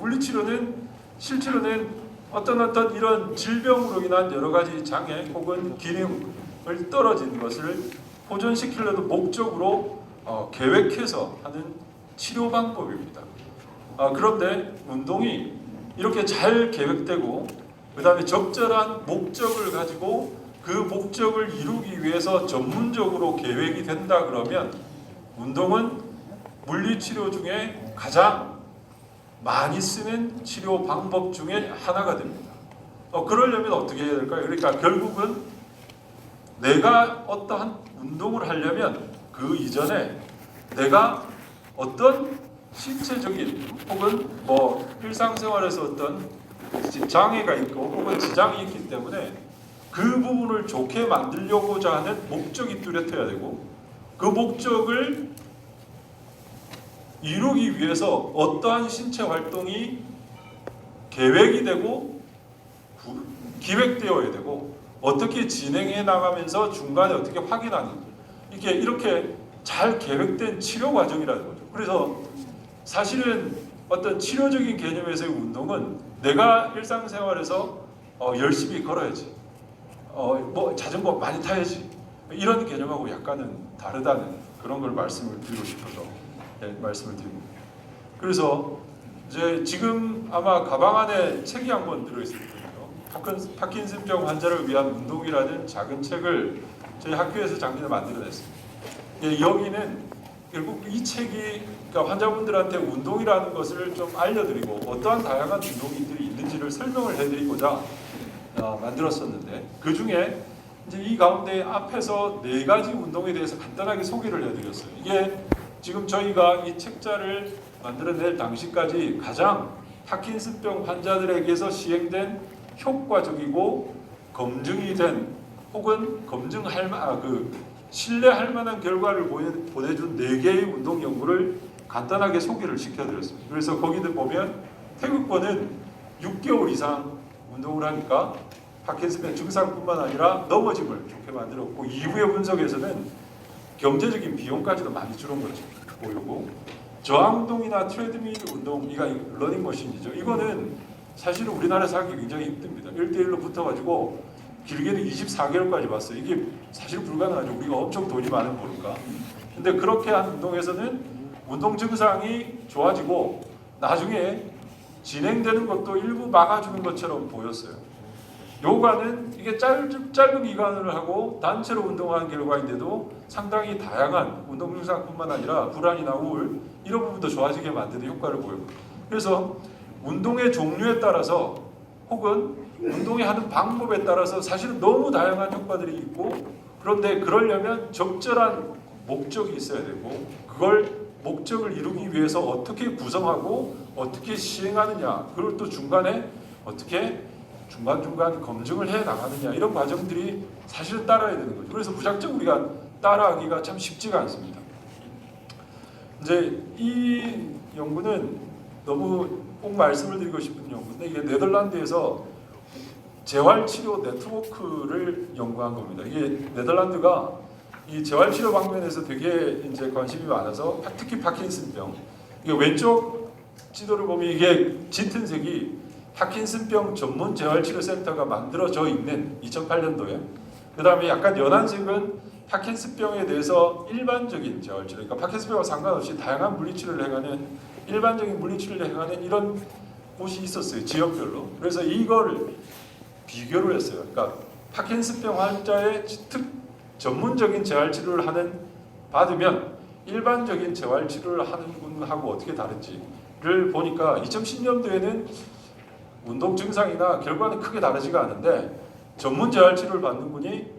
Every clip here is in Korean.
물리치료는 실제로는 어떤 이런 질병으로 인한 여러 가지 장애 혹은 기능을 떨어진 것을 보존시키려는 목적으로 계획해서 하는 치료 방법입니다. 그런데 운동이 이렇게 잘 계획되고 그 다음에 적절한 목적을 가지고 그 목적을 이루기 위해서 전문적으로 계획이 된다 그러면 운동은 물리치료 중에 가장 많이 쓰는 치료 방법 중에 하나가 됩니다. 그러려면 어떻게 해야 될까요? 그러니까 결국은 내가 어떠한 운동을 하려면 그 이전에 내가 어떤 신체적인 혹은 일상생활에서 어떤 장애가 있고 혹은 지장이 있기 때문에 그 부분을 좋게 만들려고자 하는 목적이 뚜렷해야 되고 그 목적을 이루기 위해서 어떠한 신체 활동이 계획이 되고 기획되어야 되고 어떻게 진행해 나가면서 중간에 어떻게 확인하는 이렇게 잘 계획된 치료 과정이라는 거죠. 그래서 사실은 어떤 치료적인 개념에서의 운동은 내가 일상생활에서 열심히 걸어야지, 자전거 많이 타야지 이런 개념하고 약간은 다르다는 그런 걸 말씀을 드리고 싶어서 말씀을 드립니다. 그래서 이제 지금 아마 가방 안에 책이 한 권 들어있을 거예요. 파킨슨병 환자를 위한 운동이라는 작은 책을 저희 학교에서 작년에 만들어냈습니다. 여기는 결국 이 책이 그러니까 환자분들한테 운동이라는 것을 좀 알려드리고 어떠한 다양한 운동들이 있는지를 설명을 해드리고자 만들었었는데 그 중에 이제 이 가운데 앞에서 4가지 운동에 대해서 간단하게 소개를 해드렸어요. 이게 지금 저희가 이 책자를 만들어낼 당시까지 가장 파킨슨병 환자들에게서 시행된 효과적이고 검증이 된 혹은 신뢰할 만한 결과를 보내준 4개의 운동 연구를 간단하게 소개를 시켜드렸습니다. 그래서 거기들 보면 태극권은 6개월 이상 운동을 하니까 파킨슨병 증상뿐만 아니라 넘어짐을 좋게 만들었고 이후의 분석에서는 경제적인 비용까지도 많이 줄은 것으로 보이고 저항운동이나 트레드밀 운동, 이거 러닝머신이죠. 이거는 사실은 우리나라에서 하기 굉장히 힘듭니다. 1대1로 붙어가지고 길게는 24개월까지 봤어요. 이게 사실 불가능하죠. 우리가 엄청 돈이 많은 거니까. 근데 그렇게 한 운동에서는 운동 증상이 좋아지고 나중에 진행되는 것도 일부 막아주는 것처럼 보였어요. 요가는 이게 짧은 기간을 하고 단체로 운동하는 결과인데도 상당히 다양한 운동 증상뿐만 아니라 불안이나 우울 이런 부분도 좋아지게 만드는 효과를 보여요. 그래서 운동의 종류에 따라서 혹은 운동을 하는 방법에 따라서 사실은 너무 다양한 효과들이 있고 그런데 그러려면 적절한 목적이 있어야 되고 그걸 목적을 이루기 위해서 어떻게 구성하고 어떻게 시행하느냐 그걸 또 중간에 어떻게 중간중간 검증을 해 나가느냐 이런 과정들이 사실은 따라야 되는 거죠. 그래서 무작정 우리가 따라하기가 참 쉽지가 않습니다. 이제 이 연구는 너무 꼭 말씀을 드리고 싶은 연구인데 이게 네덜란드에서 재활치료 네트워크를 연구한 겁니다. 이게 네덜란드가 이 재활치료 방면에서 되게 이제 관심이 많아서 특히 파킨슨병 이게 왼쪽 지도를 보면 이게 짙은 색이 파킨슨병 전문 재활치료센터가 만들어져 있는 2008년도에 그 다음에 약간 연한 색은 파킨슨병에 대해서 일반적인 재활치료 그러니까 파킨슨병과 상관없이 다양한 물리치료를 해가는 일반적인 물리치료를 해가는 이런 곳이 있었어요. 지역별로. 그래서 이거를 비교를 했어요. 그러니까 파킨슨병 환자의 전문적인 재활치료를 받으면 일반적인 재활치료를 하는 분하고 어떻게 다른지를 보니까 2010년도에는 운동 증상이나 결과는 크게 다르지가 않은데 전문 재활치료를 받는 분이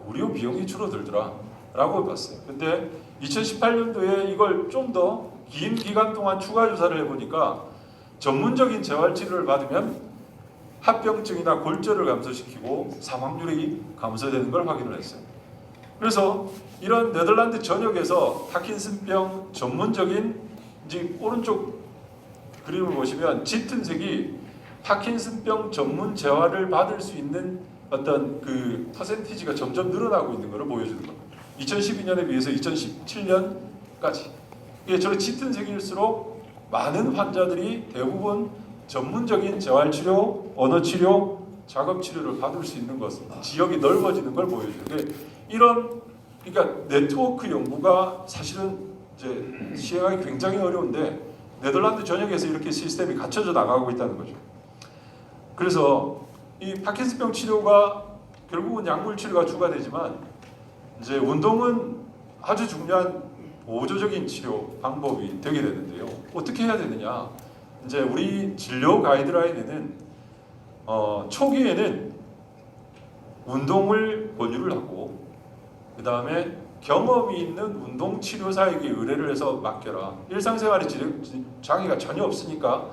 의료 비용이 줄어들더라 라고 봤어요. 근데 2018년도에 이걸 좀 더 긴 기간 동안 추가 조사를 해보니까 전문적인 재활치료를 받으면 합병증이나 골절을 감소시키고 사망률이 감소되는 걸 확인을 했어요. 그래서 이런 네덜란드 전역에서 파킨슨병 전문적인 이제 오른쪽 그림을 보시면 짙은 색이 파킨슨병 전문 재활을 받을 수 있는 어떤 그 퍼센티지가 점점 늘어나고 있는 것을 보여주는 겁니다. 2012년에 비해서 2017년까지 이게 저런 짙은 색일수록 많은 환자들이 대부분 전문적인 재활치료, 언어치료, 작업치료를 받을 수 있는 것, 지역이 넓어지는 걸 보여줘요. 그러니까 네트워크 연구가 사실은 이제 시행하기 굉장히 어려운데 네덜란드 전역에서 이렇게 시스템이 갖춰져 나가고 있다는 거죠. 그래서 이 파킨슨병 치료가 결국은 약물 치료가 주가 되지만 이제 운동은 아주 중요한 보조적인 치료 방법이 되게 되는데요. 어떻게 해야 되느냐? 이제 우리 진료 가이드라인에는 초기에는 운동을 권유를 하고 그 다음에 경험이 있는 운동치료사에게 의뢰를 해서 맡겨라. 일상생활에 장애가 전혀 없으니까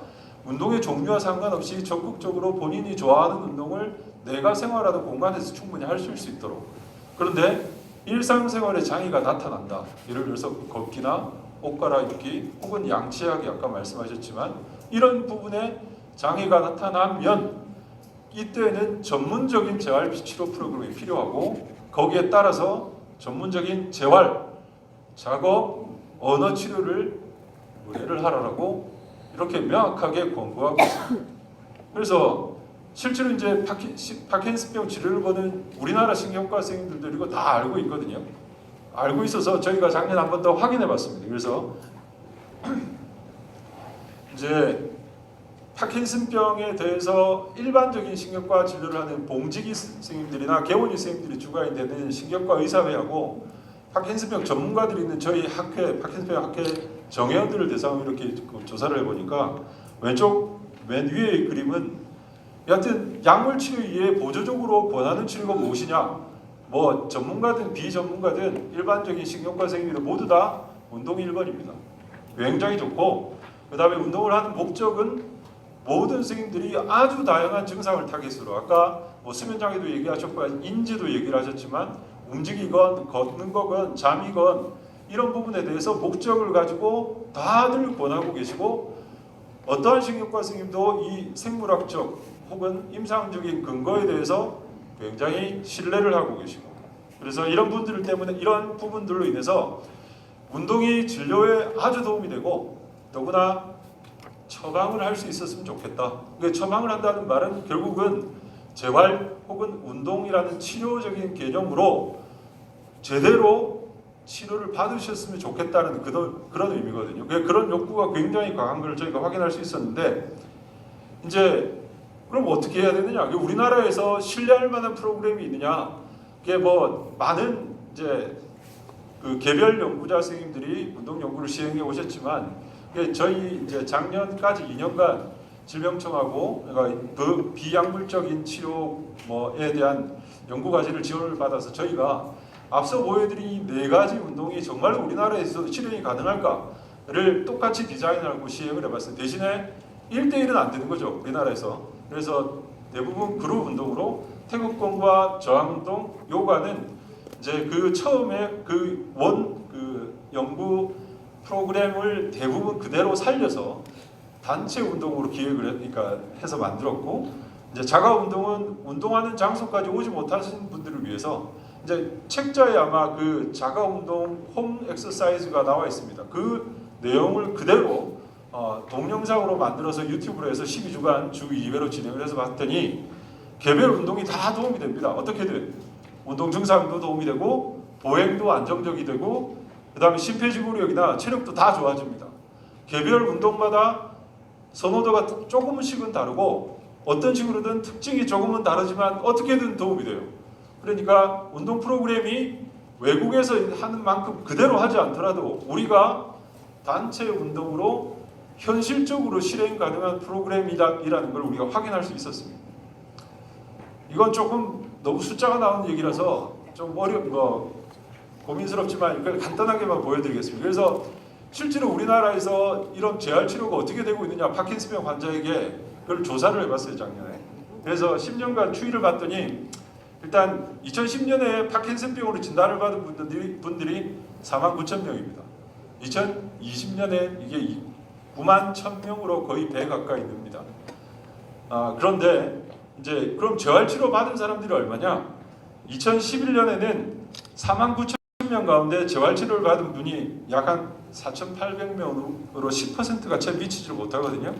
운동의 종류와 상관없이 적극적으로 본인이 좋아하는 운동을 내가 생활하는 공간에서 충분히 할 수 있도록. 그런데 일상생활에 장애가 나타난다. 예를 들어서 걷기나 옷 갈아입기 혹은 양치하기 아까 말씀하셨지만 이런 부분에 장애가 나타나면 이때는 전문적인 재활치료 프로그램이 필요하고 거기에 따라서 전문적인 재활, 작업, 언어 치료를 의뢰를 하라고 이렇게 명확하게 권고하고 있습니다. 그래서 실제로 이제 파킨슨병 치료를 보는 우리나라 신경과 선생님들도 이거 다 알고 있거든요. 알고 있어서 저희가 작년에 한 번 더 확인해 봤습니다. 그래서 이제 파킨슨병에 대해서 일반적인 신경과 진료를 하는 봉지기 선생님들이나 개원이 선생님들이 주관이 되는 신경과 의사회하고 파킨슨병 전문가들이 있는 저희 학회, 파킨슨병 학회 정회원들을 대상으로 이렇게 조사를 해보니까 맨 위의 그림은 여하튼 약물 치료 이외에 보조적으로 권하는 치료가 무엇이냐? 뭐 전문가든 비전문가든 일반적인 신경과 선생님들 모두 다 운동이 1번입니다. 굉장히 좋고 그 다음에 운동을 하는 목적은 모든 선생님들이 아주 다양한 증상을 타깃으로 아까 뭐 수면장애도 얘기하셨고 인지도 얘기를 하셨지만 움직이건 걷는 거건 잠이건 이런 부분에 대해서 목적을 가지고 다들 권하고 계시고 어떠한 신경과 선생님도 이 생물학적 혹은 임상적인 근거에 대해서 굉장히 신뢰를 하고 계시고 그래서 이런 분들 때문에 이런 부분들로 인해서 운동이 진료에 아주 도움이 되고 더구나 처방을 할 수 있었으면 좋겠다. 그러니까 처방을 한다는 말은 결국은 재활 혹은 운동이라는 치료적인 개념으로 제대로 치료를 받으셨으면 좋겠다는 그런 의미거든요. 그런 욕구가 굉장히 강한 걸 저희가 확인할 수 있었는데 이제 그럼 어떻게 해야 되느냐? 우리나라에서 신뢰할 만한 프로그램이 있느냐? 그게 뭐 많은 이제 그 개별 연구자 선생님들이 운동 연구를 시행해 오셨지만 저희 이제 작년까지 2년간 질병청하고 그 비약물적인 치료에 대한 연구 과제를 지원을 받아서 저희가 앞서 보여드린 4가지 운동이 정말 우리나라에서 실행이 가능할까를 똑같이 디자인하고 시행을 해봤어요. 대신에 1대1은 안 되는 거죠, 우리나라에서. 그래서 대부분 그룹 운동으로 태극권과 저항운동, 요가는 이제 그 처음에 그 연구 프로그램을 대부분 그대로 살려서 단체 운동으로 그러니까 해서 만들었고 이제 자가 운동은 운동하는 장소까지 오지 못하신 분들을 위해서 이제 책자에 아마 그 자가 운동 홈 엑서사이즈가 나와 있습니다. 그 내용을 그대로 동영상으로 만들어서 유튜브로 해서 12주간 주 2회로 진행을 해서 봤더니 개별 운동이 다 도움이 됩니다. 어떻게든 운동 증상도 도움이 되고 보행도 안정적이 되고 그 다음에 심폐지구력이나 체력도 다 좋아집니다. 개별 운동마다 선호도가 조금씩은 다르고 어떤 식으로든 특징이 조금은 다르지만 어떻게든 도움이 돼요. 그러니까 운동 프로그램이 외국에서 하는 만큼 그대로 하지 않더라도 우리가 단체 운동으로 현실적으로 실행 가능한 프로그램이라는 걸 우리가 확인할 수 있었습니다. 이건 조금 너무 숫자가 나오는 얘기라서 좀 고민스럽지만 간단하게만 보여드리겠습니다. 그래서 실제로 우리나라에서 이런 재활치료가 어떻게 되고 있느냐 파킨슨병 환자에게 그걸 조사를 해봤어요 작년에. 그래서 10년간 추이를 봤더니 일단 2010년에 파킨슨병으로 진단을 받은 분들이 49,000명입니다. 2020년에 이게 91,000명으로 거의 배 가까이 됩니다. 그런데 이제 그럼 재활치료 받은 사람들이 얼마냐? 2011년에는 49,000명 가운데 재활치료를 받은 분이 약 한 4,800명으로 10%가 채 미치지를 못하거든요.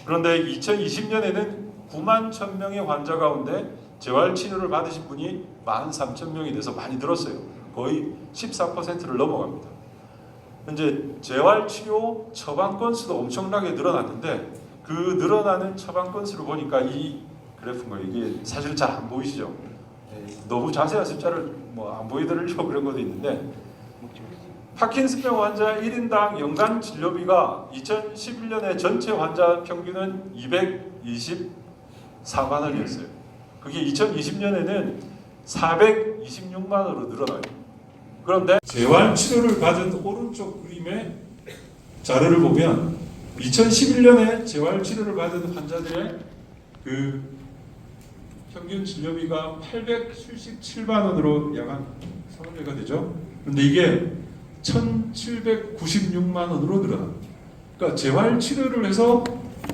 그런데 2020년에는 9만 1,000명의 환자 가운데 재활치료를 받으신 분이 13,000명이 돼서 많이 늘었어요. 거의 14%를 넘어갑니다. 현재 재활치료 처방 건수도 엄청나게 늘어났는데 그 늘어나는 처방 건수를 보니까 이 그래프가 이게 사실 잘 안 보이시죠? 너무 자세한 숫자를 뭐 안 보여드리려고 그런 것도 있는데 파킨슨병 환자 1인당 연간 진료비가 2011년에 전체 환자 평균은 224만 원이었어요. 그게 2020년에는 426만 원으로 늘어나요. 그런데 재활치료를 받은 오른쪽 그림의 자료를 보면 2011년에 재활치료를 받은 환자들의 그 평균 진료비가 877만 원으로 약 한 3배가 되죠. 그런데 이게 1,796만 원으로 늘어납니다. 그러니까 재활치료를 해서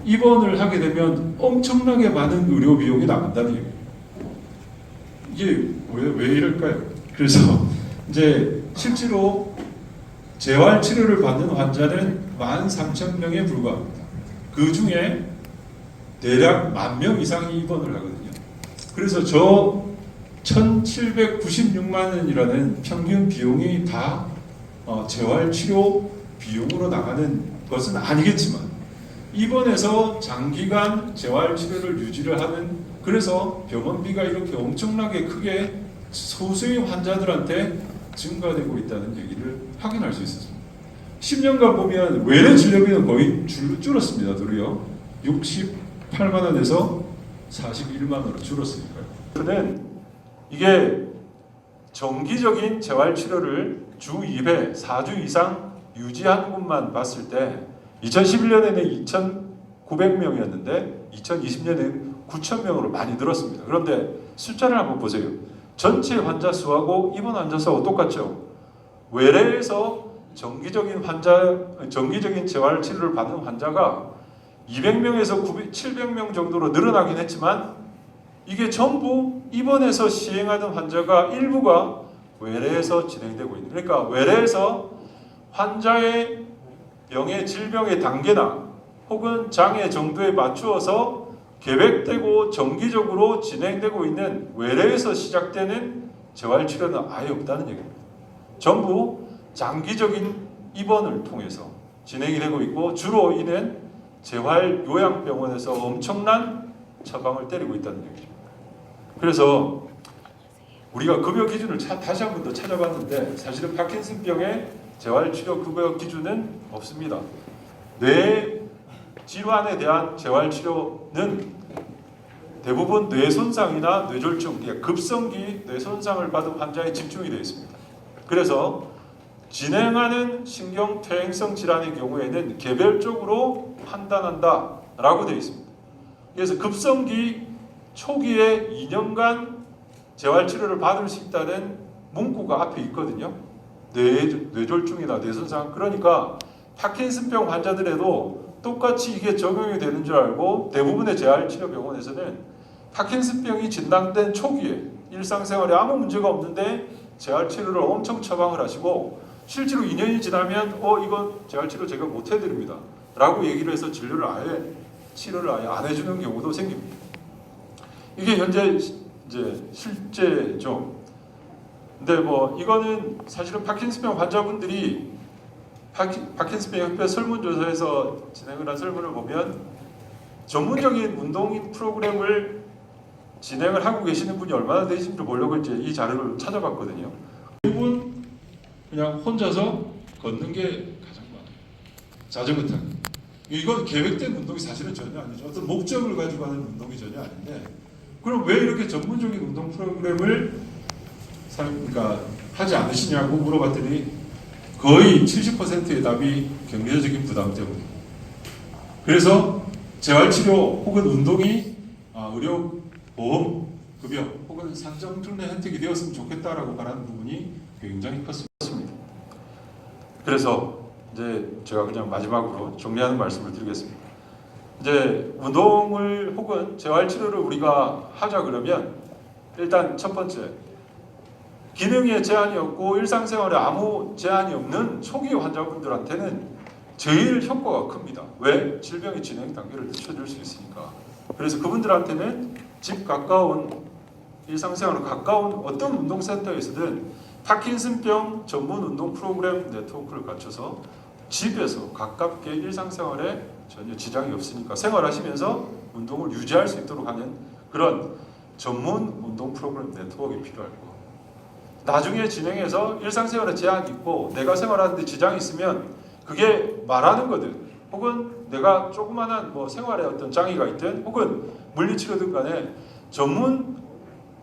입원을 하게 되면 엄청나게 많은 의료 비용이 나간다는 얘기예요. 이게 왜 이럴까요? 그래서 이제 실제로 재활치료를 받는 환자는 13,000명에 불과합니다. 그 중에 대략 10,000명 이상이 입원을 하거든요. 그래서 저 1,796만 원이라는 평균 비용이 다 재활치료 비용으로 나가는 것은 아니겠지만 입원해서 장기간 재활치료를 유지를 하는 그래서 병원비가 이렇게 엄청나게 크게 소수의 환자들한테 증가되고 있다는 얘기를 확인할 수 있었습니다. 10년간 보면 외래 진료비는 거의 줄었습니다. 도리어 68만 원에서 41만 원으로 줄었으니까요. 저는 이게 정기적인 재활치료를 주 2회 4주 이상 유지하는 것만 봤을 때 2011년에는 2,900명이었는데 2020년에는 9,000명으로 많이 늘었습니다. 그런데 숫자를 한번 보세요. 전체 환자 수하고 입원 환자 수하고 똑같죠. 외래에서 정기적인 재활치료를 받는 환자가 200명에서 700명 정도로 늘어나긴 했지만 이게 전부 입원해서 시행하던 환자가 일부가 외래에서 진행되고 있는. 그러니까 외래에서 환자의 병의 질병의 단계나 혹은 장애 정도에 맞추어서 계획되고 정기적으로 진행되고 있는 외래에서 시작되는 재활치료는 아예 없다는 얘기입니다. 전부 장기적인 입원을 통해서 진행이 되고 있고 주로 이는 재활요양병원에서 엄청난 처방을 때리고 있다는 얘기죠. 그래서 우리가 급여 기준을 다시 한 번 더 찾아봤는데 사실은 파킨슨병의 재활치료 급여 기준은 없습니다. 뇌 질환에 대한 재활치료는 대부분 뇌손상이나 뇌졸중, 급성기 뇌손상을 받은 환자에 집중이 되어 있습니다. 그래서 진행하는 신경퇴행성 질환의 경우에는 개별적으로 판단한다라고 되어 있습니다. 그래서 급성기 초기에 2년간 재활치료를 받을 수 있다는 문구가 앞에 있거든요. 뇌졸중이나 뇌손상. 그러니까 파킨슨병 환자들에도 똑같이 이게 적용이 되는 줄 알고 대부분의 재활치료 병원에서는 파킨슨병이 진단된 초기에 일상생활에 아무 문제가 없는데 재활치료를 엄청 처방을 하시고 실제로 2년이 지나면 이거 재활치료 제가 못 해드립니다 라고 얘기를 해서 치료를 아예 안 해주는 경우도 생깁니다. 이게 현재 이제 실제죠. 근데 뭐 이거는 사실은 파킨슨병 환자분들이 파킨슨병 협회 설문조사에서 진행을 한 설문을 보면 전문적인 운동 프로그램을 진행을 하고 계시는 분이 얼마나 되시는지 보려고 이제 이 자료를 찾아봤거든요. 대부분 그냥 혼자서 걷는 게 가장 많아요. 자전거 타기. 이건 계획된 운동이 사실은 전혀 아니죠. 어떤 목적을 가지고 하는 운동이 전혀 아닌데 그럼 왜 이렇게 전문적인 운동 프로그램을 그러니까 하지 않으시냐고 물어봤더니 거의 70%의 답이 경제적인 부담 때문에. 그래서 재활치료 혹은 운동이 의료보험 급여 혹은 산정특례 혜택이 되었으면 좋겠다라고 바라는 부분이 굉장히 컸습니다. 그래서 이제 제가 그냥 마지막으로 정리하는 말씀을 드리겠습니다. 이제 운동을 혹은 재활치료를 우리가 하자 그러면 일단 첫 번째 기능에 제한이 없고 일상생활에 아무 제한이 없는 초기 환자분들한테는 제일 효과가 큽니다. 왜? 질병의 진행 단계를 늦춰줄 수 있으니까. 그래서 그분들한테는 집 가까운 일상생활에 가까운 어떤 운동센터에서든 파킨슨병 전문 운동 프로그램 네트워크를 갖춰서 집에서 가깝게 일상생활에 전혀 지장이 없으니까 생활하시면서 운동을 유지할 수 있도록 하는 그런 전문 운동 프로그램 네트워크가 필요할 거고, 나중에 진행해서 일상생활에 제한이 있고 내가 생활하는데 지장이 있으면 그게 말하는 거든 혹은 내가 조그만한 뭐 생활에 어떤 장애가 있든 혹은 물리치료든 간에 전문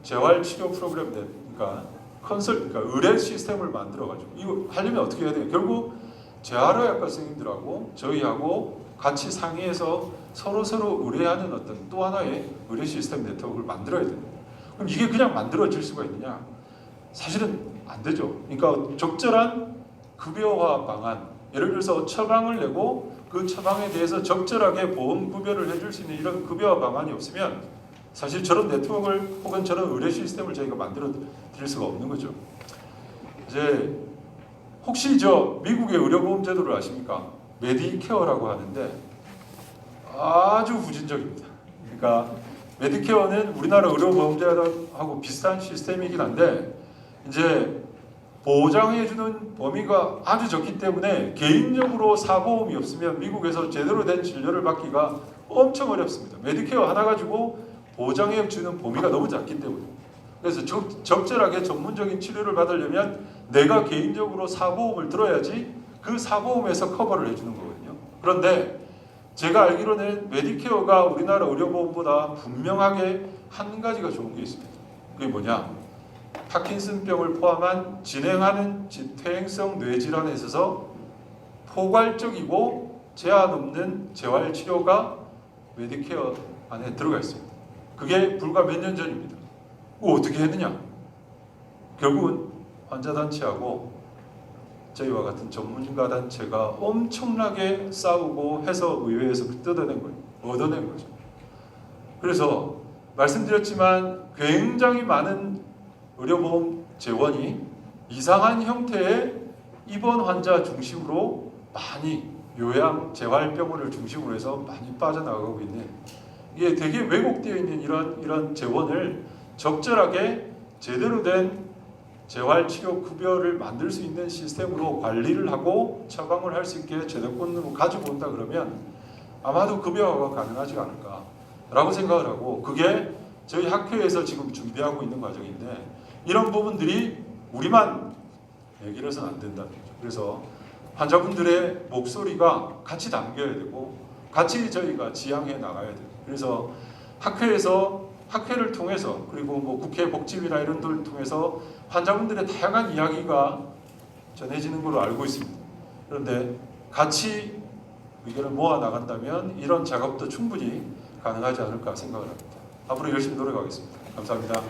재활치료 프로그램 그러니까 그러니까 의뢰 시스템을 만들어가지고 이거 하려면 어떻게 해야 돼요? 결국 재활의학과 선생님들하고 저희하고 같이 상의해서 서로 의뢰하는 어떤 또 하나의 의뢰 시스템 네트워크를 만들어야 됩니다. 그럼 이게 그냥 만들어질 수가 있느냐? 사실은 안 되죠. 그러니까 적절한 급여화 방안, 예를 들어서 처방을 내고 그 처방에 대해서 적절하게 보험 급여를 해줄 수 있는 이런 급여화 방안이 없으면 사실 저런 네트워크를 혹은 저런 의뢰 시스템을 저희가 만들어 드릴 수가 없는 거죠. 이제 혹시 저 미국의 의료보험 제도를 아십니까? 메디케어라고 하는데 아주 후진적입니다. 그러니까 메디케어는 우리나라 의료보험제하고 비슷한 시스템이긴 한데 이제 보장해주는 범위가 아주 적기 때문에 개인적으로 사보험이 없으면 미국에서 제대로 된 진료를 받기가 엄청 어렵습니다. 메디케어 하나 가지고 보장해주는 범위가 너무 작기 때문에. 그래서 적절하게 전문적인 치료를 받으려면 내가 개인적으로 사보험을 들어야지 그 사보험에서 커버를 해주는 거거든요. 그런데 제가 알기로는 메디케어가 우리나라 의료보험보다 분명하게 한 가지가 좋은 게 있습니다. 그게 뭐냐? 파킨슨병을 포함한 진행하는 퇴행성 뇌질환에 있어서 포괄적이고 제한 없는 재활치료가 메디케어 안에 들어가 있습니다. 그게 불과 몇 년 전입니다. 어떻게 했느냐? 결국은 환자단체하고 저희와 같은 전문가 단체가 엄청나게 싸우고 해서 의회에서 뜯어낸 거예요. 얻어낸 거죠. 그래서 말씀드렸지만 굉장히 많은 의료보험 재원이 이상한 형태의 입원 환자 중심으로 많이 요양 재활병원을 중심으로 해서 많이 빠져나가고 있는, 이게 되게 왜곡되어 있는 이런 재원을 적절하게 제대로 된 재활치료 급여를 만들 수 있는 시스템으로 관리를 하고 처방을 할 수 있게 제도권으로 가지고 온다 그러면 아마도 급여화가 가능하지 않을까라고 생각을 하고, 그게 저희 학회에서 지금 준비하고 있는 과정인데 이런 부분들이 우리만 얘기를 해서는 안 된다는 거죠. 그래서 환자분들의 목소리가 같이 담겨야 되고 같이 저희가 지향해 나가야 돼요. 그래서 학회를 통해서 그리고 뭐 국회 복지위나 이런 데를 통해서 환자분들의 다양한 이야기가 전해지는 걸로 알고 있습니다. 그런데 같이 의견을 모아 나간다면 이런 작업도 충분히 가능하지 않을까 생각을 합니다. 앞으로 열심히 노력하겠습니다. 감사합니다.